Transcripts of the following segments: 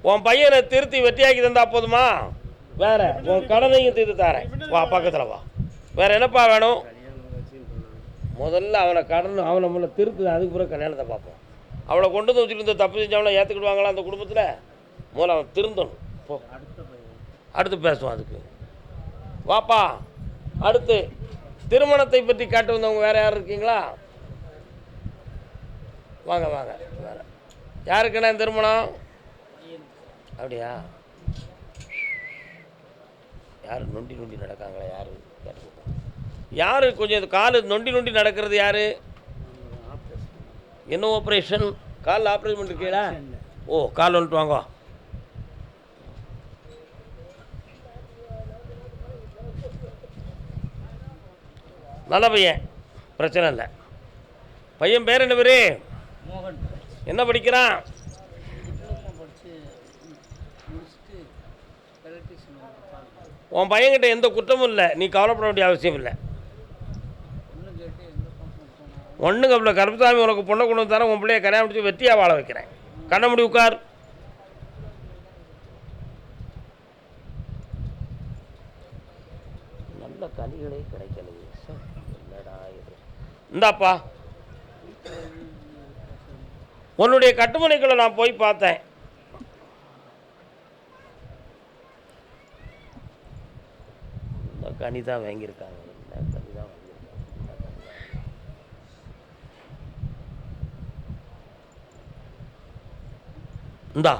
உன் பையனை திருத்தி வெற்றியாக்கி தந்தா போதுமா? வேற உன் கடனையும் தீர்த்து தரேன். வா பக்கத்தில் வா. வேற என்னப்பா வேணும்? முதல்ல அவனை முதல்ல திருத்து, அதுக்கு பிறகு கல்யாணத்தை பார்ப்போம். அவளை கொண்டு வந்து வச்சுட்டு தப்பு செஞ்சவனை ஏற்றுக்கிடுவாங்களா அந்த குடும்பத்தில்? முதல்ல அவன் திருந்தணும். போ, அடுத்து பேசுவான். அதுக்கு வாப்பா. அடுத்து திருமணத்தை பற்றி காட்டு வந்தவங்க வேறு யாரும் இருக்கீங்களா? வாங்க வாங்க. வேறு யாருக்குண்ணா திருமணம்? அப்படியா? யார் நொண்டி நொண்டி நடக்காங்களா? யார் கேட்டு யார் கொஞ்சம் கால் நொண்டி நடக்கிறது யார்? என்ன ஆப்ரேஷன்? காலில் ஆப்ரேஷன் பண்ணிருக்கீங்களா? ஓ, கால் வந்துட்டு வாங்க. நல்ல பையன், பிரச்சனை இல்லை. பையன் பேர் என்ன பேர்? மோகன். என்ன படிக்கிறான்? உன் பையன்கிட்ட எந்த குற்றமும் இல்லை, நீ கவலைப்பட வேண்டிய அவசியம் இல்லை. ஒன்றுங்க அப்படின்னா கருப்பசாமி உனக்கு பொண்ணை கொண்டு வந்து தரேன். உன் பிள்ளைய கல்யாணம் முடிச்சு வெற்றியாக வாழ வைக்கிறேன். கண்ண முடி உட்கார். நல்ல கனிகளே கிடைக்கலையே. என்னடா இது? இந்தாப்பா, உன்னுடைய கட்டுமனைக்குள்ள நான் போய் பார்த்தேன். இந்த கனி தான் வாங்கியிருக்காங்க. இந்தா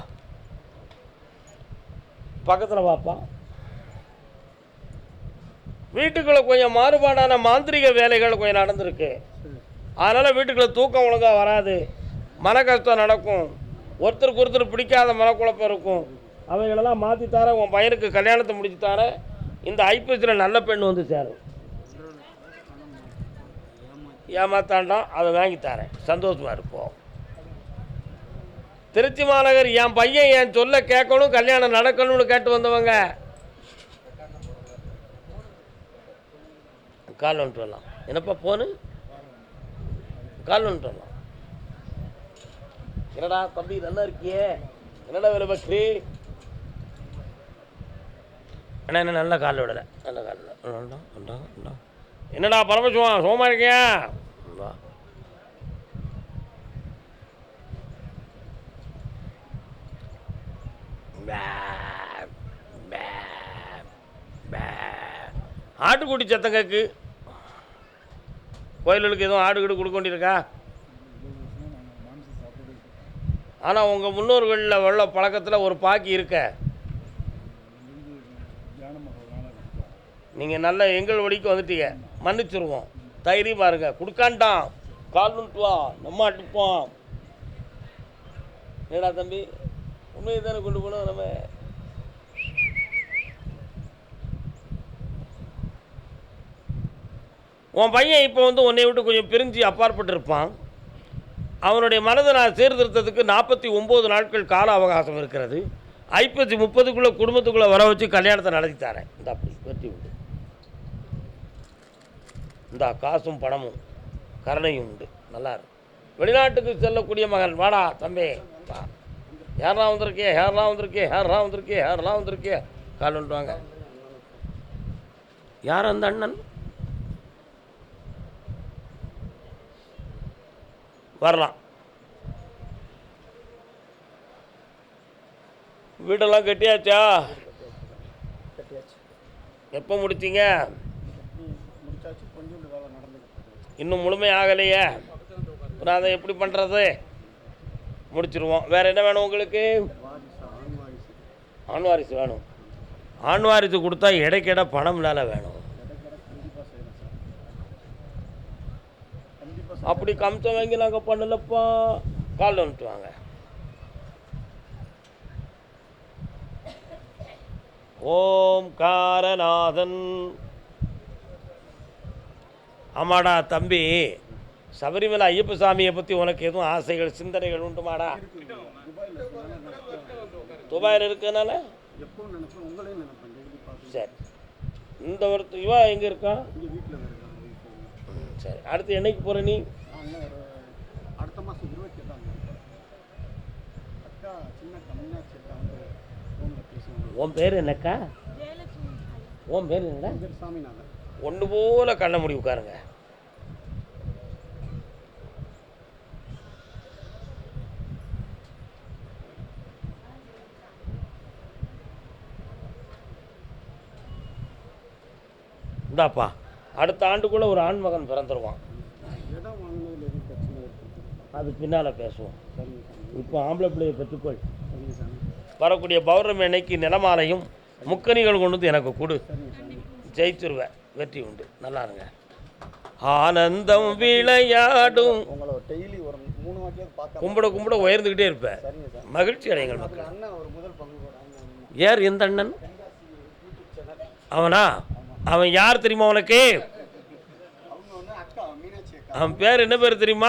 பக்கத்தில் வாப்பா. வீட்டுக்குள்ளே கொஞ்சம் மாறுபாடான மாந்திரிக வேலைகள் கொஞ்சம் நடந்திருக்கு. அதனால் வீட்டுக்குள்ளே தூக்கம் ஒழுங்காக வராது, மன கஷ்டம் நடக்கும், ஒருத்தருக்கு ஒருத்தர் பிடிக்காத மனக்குழப்பம் இருக்கும். அவைகளெல்லாம் மாற்றி தர, உன் பையனுக்கு கல்யாணத்தை முடிச்சு தர. இந்த ஐப்பசியில் நல்ல பெண் வந்து சேரும். ஏமாத்தாண்டாம், அதை வாங்கி தரேன். சந்தோஷமாக இருப்போம். திருச்சி மாநகர் என் பையன் என் சொல்ல கேட்கணும், கல்யாணம் நடக்கணும்னு கேட்டு வந்தவங்க கால் வந்துட்டு வரலாம். என்னப்பா போனு? கால் வந்துட்டு வரலாம். என்னடா தம்பி நல்லா இருக்கியே? என்னடா வேலை பக்ரி? அண்ணா என்ன நல்ல காலில் விடலை, நல்ல காலில். என்னடா பரமசிவம் சோமா இருக்கியா? ஆட்டுக்குட்டி சத்தம் கேக்கு. கோயில்களுக்கு எதுவும் ஆடு கீடு கொடுக்க வேண்டியிருக்கா? ஆனால் உங்கள் முன்னோர்களில் உள்ள பழக்கத்தில் ஒரு பாக்கி இருக்க. நீங்கள் நல்ல எங்கள் வழிக்கு வந்துட்டீங்க, மன்னிச்சிருவோம். தைரியமாக இருங்க. கொடுக்கான்ட்டான், கால் நுட்டு வா, நம்ம அட்டுப்போம். ஏடா தம்பி, உண்மையை தானே கொண்டு போனோம் நம்ம. உன் பையன் இப்போ வந்து உன்னை விட்டு கொஞ்சம் பிரிஞ்சு அப்பாற்பட்டு இருப்பான். அவனுடைய மனதை நான் சீர்திருத்தத்துக்கு 49 நாட்கள் கால அவகாசம் இருக்கிறது. ஐப்பசி 30க்குள்ளே குடும்பத்துக்குள்ளே வர வச்சு கல்யாணத்தை நடத்தி தரேன். இந்த அப்படி வெற்றி உண்டு. இந்த காசும் பணமும் கருணையும் உண்டு. நல்லா இருக்கு. வெளிநாட்டுக்கு செல்லக்கூடிய மகன் வாடா தம்பி வா. யாரெல்லாம் வந்திருக்கே, யாரெல்லாம் வந்திருக்கே, யாரெல்லாம் வந்திருக்கே, யாரெல்லாம் வந்திருக்கே, கால் வந்துட்டு வாங்க. யார் அந்த அண்ணன்? வரலாம். வீடெல்லாம் கட்டியாச்சா? எப்போ முடிச்சிங்க? இன்னும் முழுமையாகலையே. அப்புறம் அதை எப்படி பண்ணுறது? முடிச்சிருவோம். வேறு என்ன வேணும் உங்களுக்கு? ஆண் வாரிசு வேணும். ஆண் வாரிசு கொடுத்தா இடைக்கிட பணம் இல்லாத வேணும். அப்படி கம்சம் வாங்கி நாங்கள் பண்ணலப்பா. கால் வந்துட்டு வாங்க. ஓம் காரநாதன். ஆமாடா தம்பி, சபரிமலை ஐயப்ப சாமியை பற்றி உனக்கு எதுவும் ஆசைகள் சிந்தனைகள் உண்டுமாடா? துபாயில் இருக்கனால சரி. இந்த ஒருத்தர் இவா எங்கே இருக்கா? சரி. அடுத்து என்னைக்கு போகிற நீ? உன் பேர் என்னக்கா? உன் பேர் என்னடா? ஒன்று போல கண்ண முடி உட்காருங்க. இந்தாப்பா, அடுத்த ஆண்டுக்குள்ளே ஒரு ஆண்மகன் பிறந்துருவான். அது பின்னால் பேசுவோம். இப்போ ஆம்பளை பிள்ளையை பெற்றுக்கொள். வரக்கூடிய பௌர்ணமி அன்னைக்கு நிலமாலையும் முக்கணிகள் கொண்டு வந்து எனக்கு கொடு. ஜெயிச்சிருவேன், வெற்றி உண்டு. நல்லா இருங்க. ஆனந்தம் விளையாடும். கும்பிட கும்பிட உயர்ந்துக்கிட்டே இருப்பேன். மகிழ்ச்சி அடையுங்கள் மக்கள். யார் எந்த அண்ணன்? அவனா? அவன் யார் தெரியுமா உனக்கு? அவன் பேர் என்ன பேர் தெரியுமா?